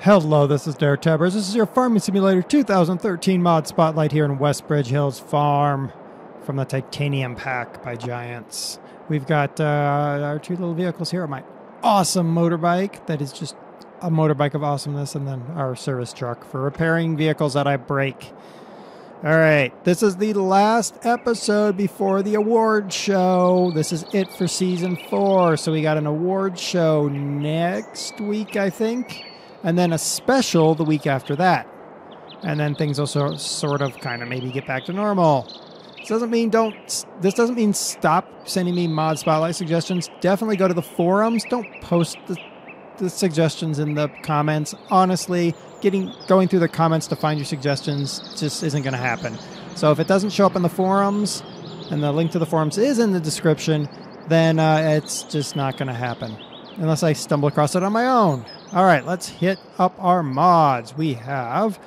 Hello, this is DerTebbers. This is your Farming Simulator 2013 mod spotlight here in West Bridge Hills Farm from the Titanium Pack by Giants. We've got our two little vehicles here. My awesome motorbike that is just a motorbike of awesomeness, and then our service truck for repairing vehicles that I break. All right, this is the last episode before the award show. This is it for season 4. So we got an award show next week, I think. And then a special the week after that. And then things also sort of kind of maybe get back to normal. This doesn't mean stop sending me mod spotlight suggestions. Definitely go to the forums. Don't post the suggestions in the comments. Honestly, going through the comments to find your suggestions just isn't going to happen. So if it doesn't show up in the forums, and the link to the forums is in the description, then it's just not going to happen. Unless I stumble across it on my own. All right, let's hit up our mods. We have...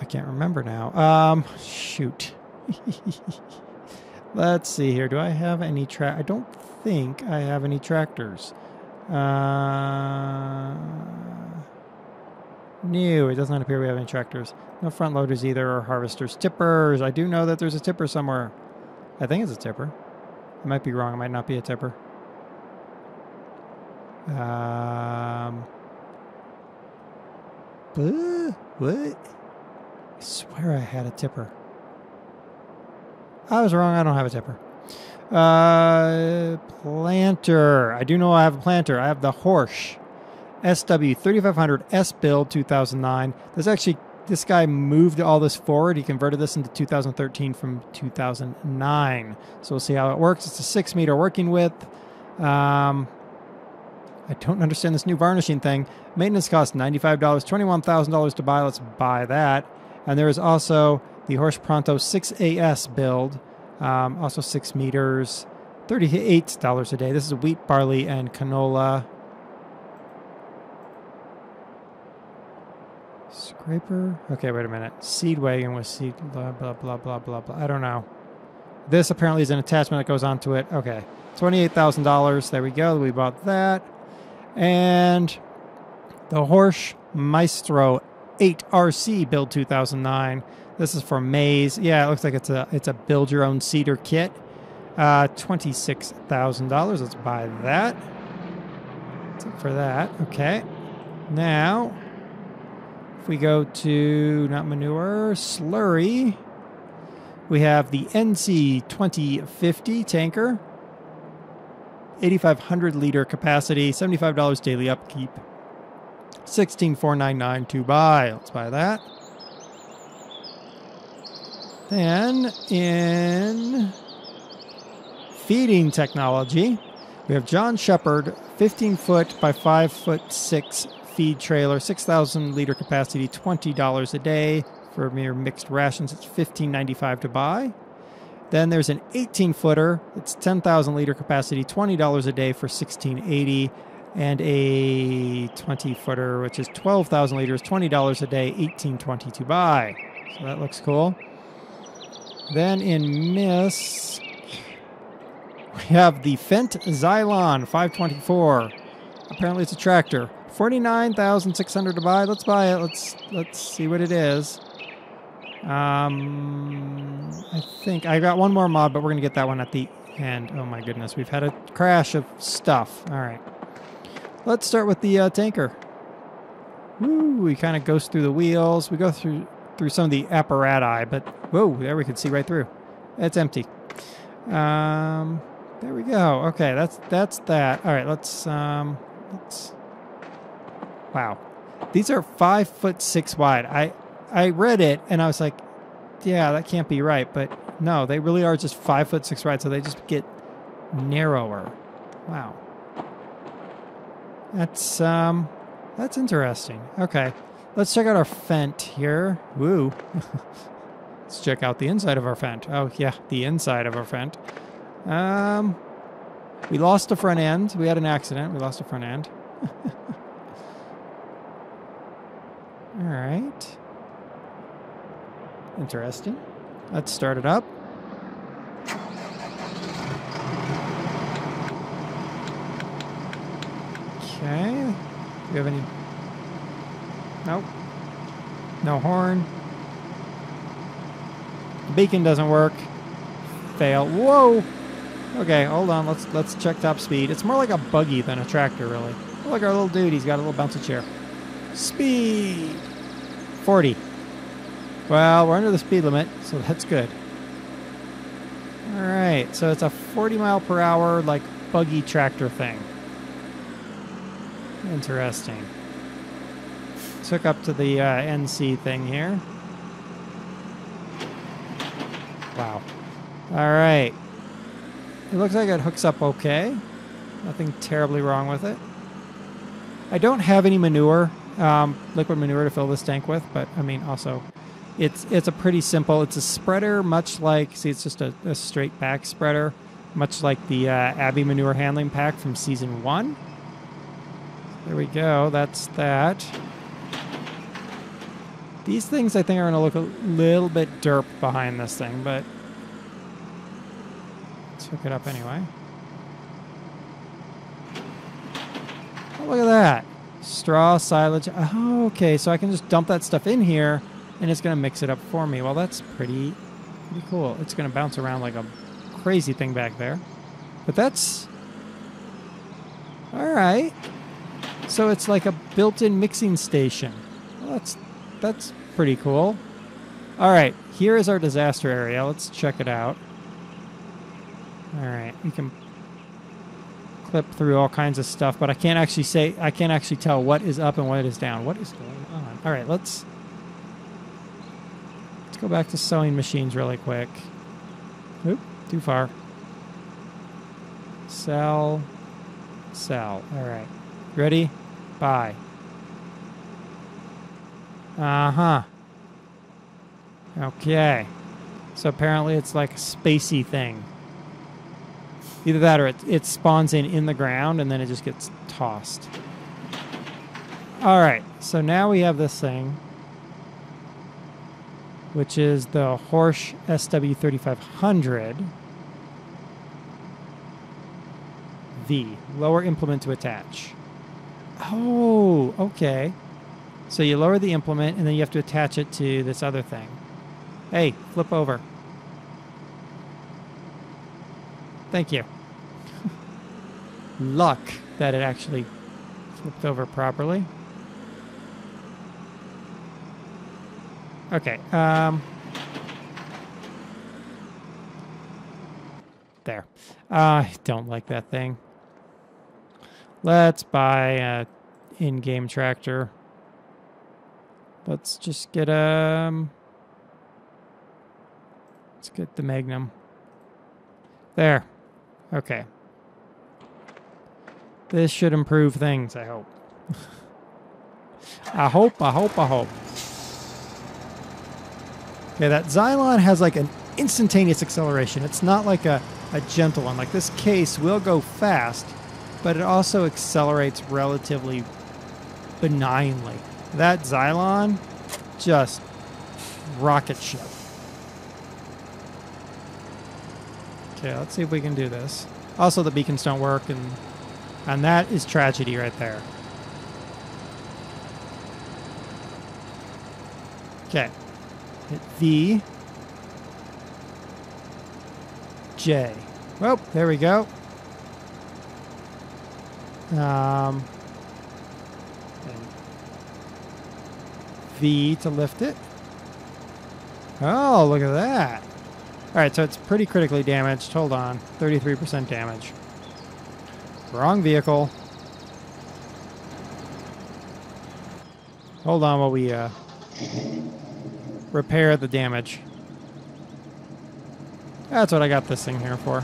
I can't remember now. Shoot. Let's see here. Do I have any I don't think I have any tractors. No, it does not appear we have any tractors. No front loaders either, or harvesters. Tippers. I do know that there's a tipper somewhere. I think it's a tipper. I might be wrong. It might not be a tipper. What? I swear I had a tipper. I was wrong. I don't have a tipper. Planter. I do know I have a planter. I have the Horsch SW3500 S build 2009. This guy moved all this forward. He converted this into 2013 from 2009. So we'll see how it works. It's a 6 meter working width. I don't understand this new varnishing thing. Maintenance costs $95, $21,000 to buy. Let's buy that. And there is also the Horsch Pronto 6AS build. Also 6 meters, $38 a day. This is wheat, barley, and canola. Scraper. Okay, wait a minute. Seed wagon with seed, blah, blah, blah, blah, blah, blah. I don't know. This apparently is an attachment that goes onto it. Okay. $28,000. There we go. We bought that. And the Horsch Maestro 8RC build 2009. This is for maize. Yeah, it looks like it's a build your own seeder kit. $26,000. Let's buy that. That's it for that. Okay. Now, if we go to not manure, slurry, we have the NC 2050 tanker. 8,500 liter capacity, $75 daily upkeep, $16,499 to buy. Let's buy that. Then in feeding technology, we have John Shepherd 15-foot by 5'6" feed trailer, 6,000 liter capacity, $20 a day. For mere mixed rations, it's $15.95 to buy. Then there's an 18-footer. It's 10,000 liter capacity, $20 a day for $16.80. And a 20-footer, which is 12,000 liters, $20 a day, $18.20 to buy. So that looks cool. Then in MISC, we have the Fent Xylon 524. Apparently it's a tractor. $49,600 to buy. Let's buy it. Let's see what it is. I think I got one more mod, but we're gonna get that one at the end. Oh my goodness, we've had a crash of stuff. All right, let's start with the tanker. Woo! We kind of goes through the wheels. We go through some of the apparati, but whoa, there we can see right through. It's empty. There we go. Okay, that's that. All right, let's. Wow, these are 5'6" wide. I read it and I was like, yeah, that can't be right. But no, they really are just 5'6" wide, so they just get narrower. Wow. That's interesting. Okay. Let's check out our Fent here. Woo. Let's check out the inside of our Fent. Oh yeah, the inside of our Fent. We lost a front end. We had an accident. We lost a front end. All right. Interesting. Let's start it up. Okay. Do we have any Nope. No horn. The beacon doesn't work. Fail. Whoa! Okay, hold on. Let's check top speed. It's more like a buggy than a tractor, really. Oh, look, our little dude. He's got a little bouncy chair. Speed! 40. Well, we're under the speed limit, so that's good. All right, so it's a 40 mile per hour, like, buggy tractor thing. Interesting. Took up to the NC thing here. Wow. All right. It looks like it hooks up okay. Nothing terribly wrong with it. I don't have any manure, liquid manure to fill this tank with, but I mean, also, it's a pretty simple. It's a spreader, much like, see, it's just a straight back spreader, much like the Abbey manure handling pack from season 1. There we go. That's that. These things, I think, are going to look a little bit derp behind this thing, but let's hook it up anyway. Oh, look at that. Straw, silage. Oh, okay, so I can just dump that stuff in here, and it's going to mix it up for me. Well, that's pretty cool. It's going to bounce around like a crazy thing back there. But that's... all right. So it's like a built-in mixing station. Well, that's pretty cool. All right, here is our disaster area. Let's check it out. All right, you can clip through all kinds of stuff, but I can't actually tell what is up and what is down. What is going on? All right, let's go back to sewing machines really quick. Oop, too far. Sell. All right, ready? Buy. Uh-huh. Okay. So apparently it's like a spacey thing. Either that or it spawns in the ground and then it just gets tossed. All right. So now we have this thing, which is the Horsch SW3500 V. Lower implement to attach. Oh, okay. So you lower the implement, and then you have to attach it to this other thing. Hey, flip over. Thank you. Luck that it actually flipped over properly. Okay. There. I don't like that thing. Let's buy an in-game tractor. Let's just get let's get the Magnum. There. Okay. This should improve things, I hope. I hope. Okay, that Xylon has like an instantaneous acceleration. It's not like a gentle one. Like this case will go fast, but it also accelerates relatively benignly. That Xylon, just rocket ship. Okay, let's see if we can do this. Also, the beacons don't work, and that is tragedy right there. Okay. Hit V. J. Well, there we go. And V to lift it. Oh, look at that. All right, so it's pretty critically damaged. Hold on. 33% damage. Wrong vehicle. Hold on while we repair the damage. That's what I got this thing here for.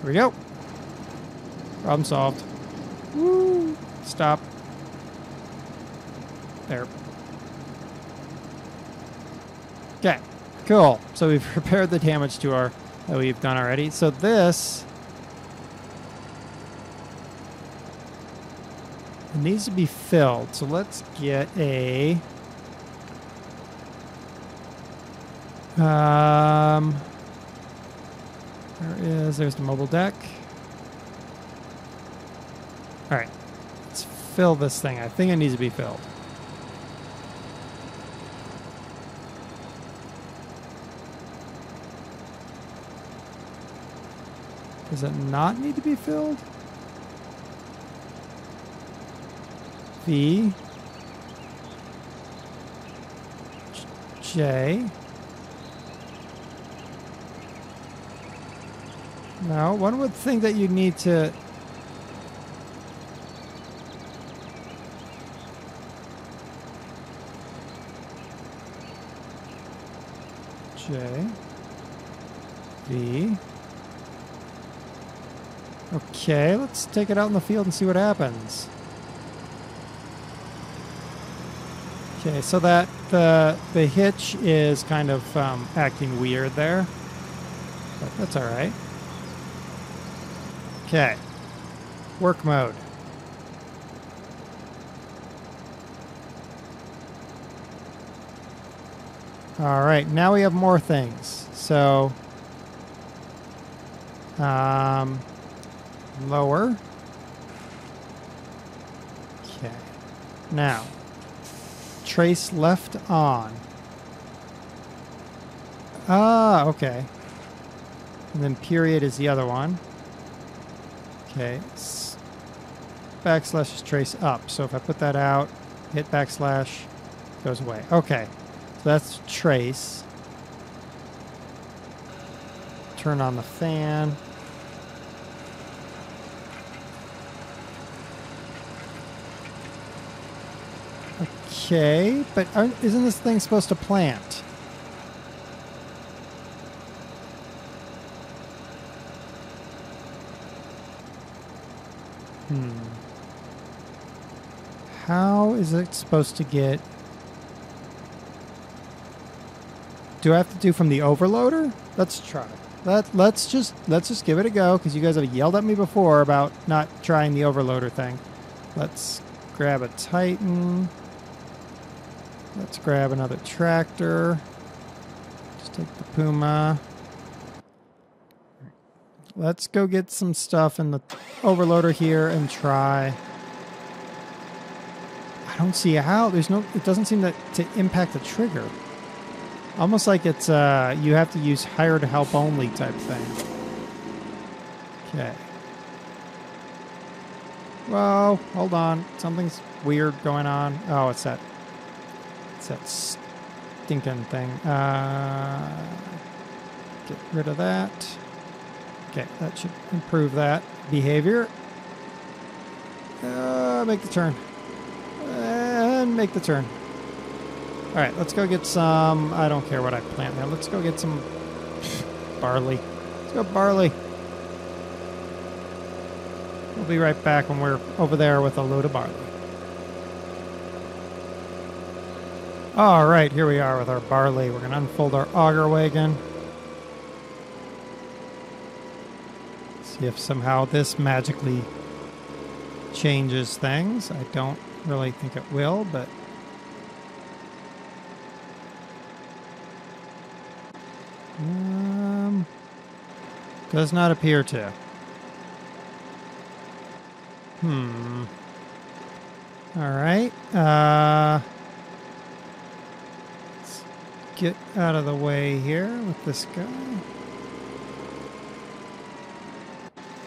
Here we go. Problem solved. Woo! Stop. There. Okay, cool. So we've repaired the damage to our that we've done already. So this it needs to be filled. So let's get a there's the mobile deck. All right, let's fill this thing. I think it needs to be filled. Does it not need to be filled? V. J. No, one would think that you'd need to... J. V. Okay, let's take it out in the field and see what happens. Okay, so that the hitch is kind of acting weird there, but that's all right. Okay, work mode. All right, now we have more things. So, lower. Okay, now. Trace left on. Ah, okay. And then period is the other one. Okay. Backslash is trace up. So if I put that out, hit backslash, it goes away. Okay. So that's trace. Turn on the fan. Okay, but isn't this thing supposed to plant? How is it supposed to get... Do I have to do from the overloader? Let's try. Let's just give it a go, because you guys have yelled at me before about not trying the overloader thing. Let's grab a Titan. Let's grab another tractor. Just take the Puma. Let's go get some stuff in the overloader here and try. I don't see how. There's no. It doesn't seem to impact the trigger. Almost like it's you have to use hired help only type thing. Okay. Whoa, hold on. Something's weird going on. Oh, it's that stinking thing. Get rid of that. Okay, that should improve that behavior. Make the turn. And make the turn. Alright, let's go get some... I don't care what I plant there. Let's go get some barley. Let's go barley. We'll be right back when we're over there with a load of barley. Alright, here we are with our barley. We're going to unfold our auger wagon. See if somehow this magically changes things. I don't really think it will, but... does not appear to. Alright. Let's get out of the way here with this guy.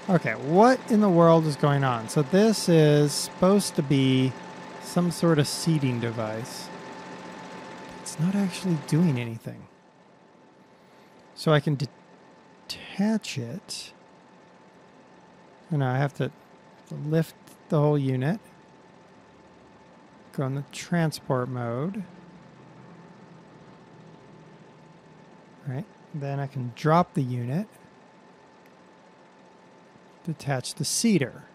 Okay, what in the world is going on? So this is supposed to be some sort of seeding device. It's not actually doing anything. So I can detach it. And I have to lift the whole unit. Go in the transport mode. Right. Then I can drop the unit. Detach the seeder.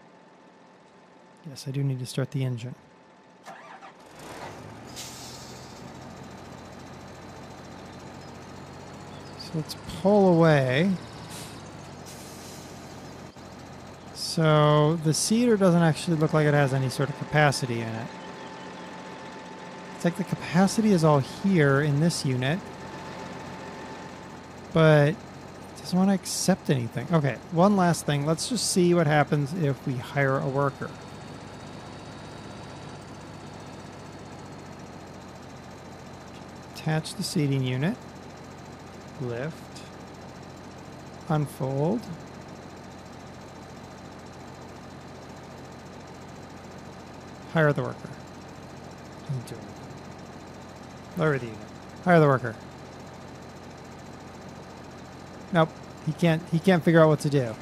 Yes, I do need to start the engine. So let's pull away. So the seeder doesn't actually look like it has any sort of capacity in it. It's like the capacity is all here in this unit, but it doesn't want to accept anything. Okay, one last thing. Let's just see what happens if we hire a worker. Attach the seating unit. Lift. Unfold. Hire the worker. Doesn't do anything. Lower the unit. Hire the worker. Nope. He can't figure out what to do.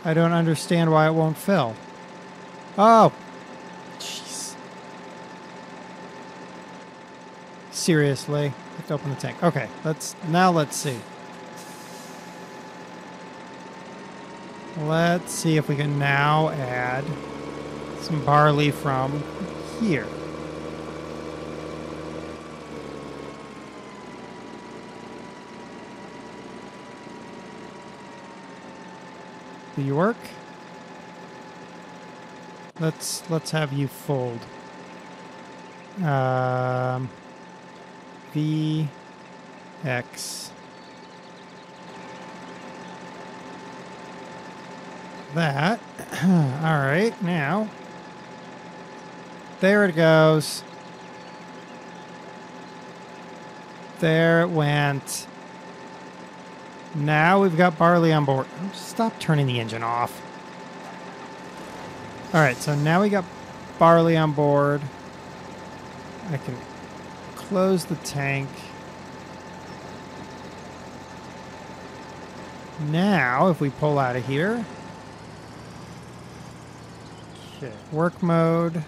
I don't understand why it won't fill. Oh! Jeez. Seriously? I have to open the tank. Okay, let's see. Let's see if we can now add some barley from here. Do you work? Let's have you fold. V X that. All right, now there it goes. There it went. Now we've got barley on board. Stop turning the engine off. All right, so now we got barley on board. I can close the tank. Now, if we pull out of here, okay, work mode,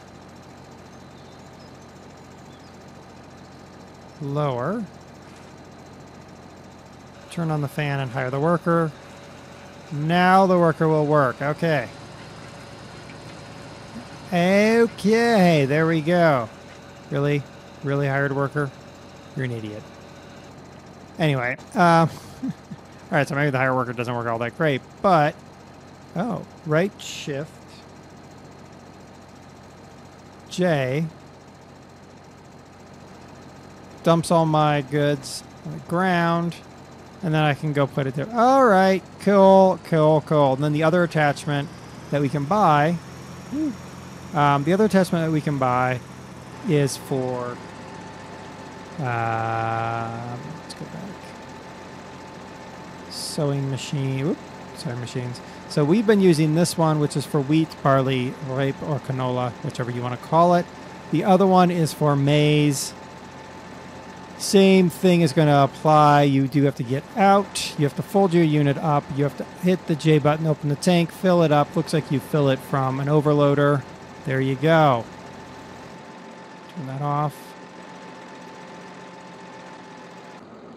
lower, turn on the fan and hire the worker. Now the worker will work. Okay. Okay, there we go. Really? Really hired worker? You're an idiot. Anyway, all right, so maybe the hire worker doesn't work all that great, but, oh, right shift, J, dumps all my goods on the ground, and then I can go put it there. All right, cool, cool, cool. And then the other attachment that we can buy, the other attachment that we can buy is for, let's go back. Sewing machine, whoop, sewing machines. So we've been using this one, which is for wheat, barley, rape, or canola, whichever you want to call it. The other one is for maize. Same thing is going to apply. You do have to get out. You have to fold your unit up. You have to hit the J button, open the tank, fill it up. Looks like you fill it from an overloader. There you go. Turn that off.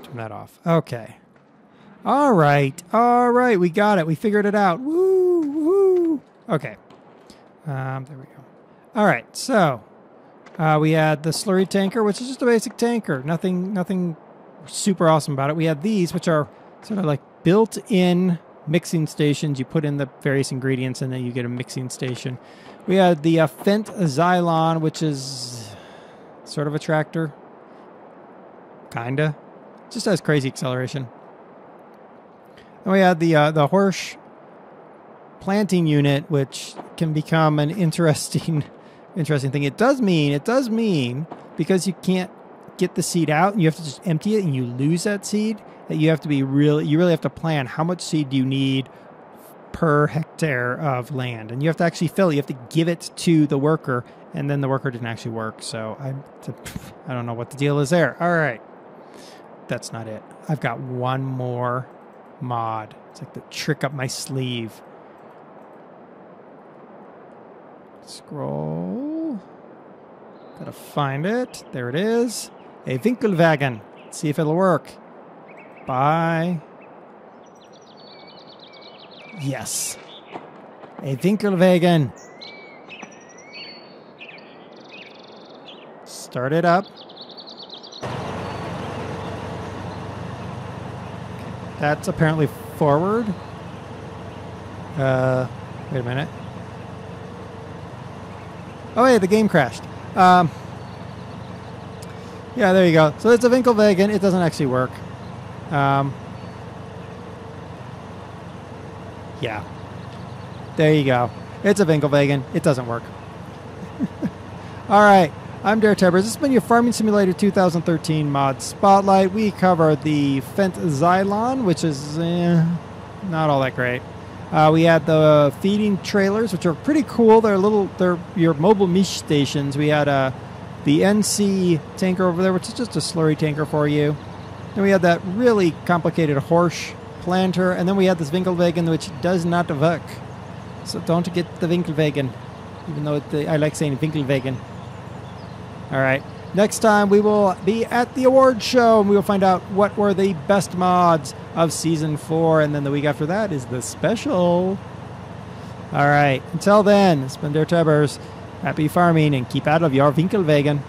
Turn that off. Okay. All right. All right. We got it. We figured it out. Woo! Woo! Okay. There we go. All right. So we had the slurry tanker, which is just a basic tanker. Nothing super awesome about it. We had these, which are sort of like built-in mixing stations. You put in the various ingredients, and then you get a mixing station. We had the Fent Xylon, which is sort of a tractor. Kinda. Just has crazy acceleration. And we had the Horsch planting unit, which can become an interesting thing. It does mean because you can't get the seed out and you have to just empty it and you lose that seed, that you have to be you really have to plan how much seed do you need per hectare of land, and you have to actually fill it. You have to give it to the worker, and then the worker didn't actually work. So I don't know what the deal is there. All right, that's not it. I've got one more mod. It's like the trick up my sleeve. Scroll. Gotta find it. There it is. A Winkelwagen. Let's see if it'll work. Buy. Yes. A Winkelwagen. Start it up. That's apparently forward. Wait a minute. Oh, wait, the game crashed. Yeah, there you go. So it's a Winkelwagen. It doesn't actually work. Yeah. There you go. It's a Winkelwagen. It doesn't work. All right. I'm DerTebbers. This has been your Farming Simulator 2013 mod spotlight. We covered the Fent Xylon, which is not all that great. We had the feeding trailers, which are pretty cool. They're your mobile meat stations. We had the NC tanker over there, which is just a slurry tanker for you. Then we had that really complicated horse planter, and then we had this Winkelwagen, which does not work. So don't get the Winkelwagen, even though I like saying Winkelwagen. All right. Next time we will be at the award show, and we will find out what were the best mods of Season 4, and then the week after that is the special. All right. Until then, it's been DerTebbers. Happy farming, and keep out of your Winkelwagen.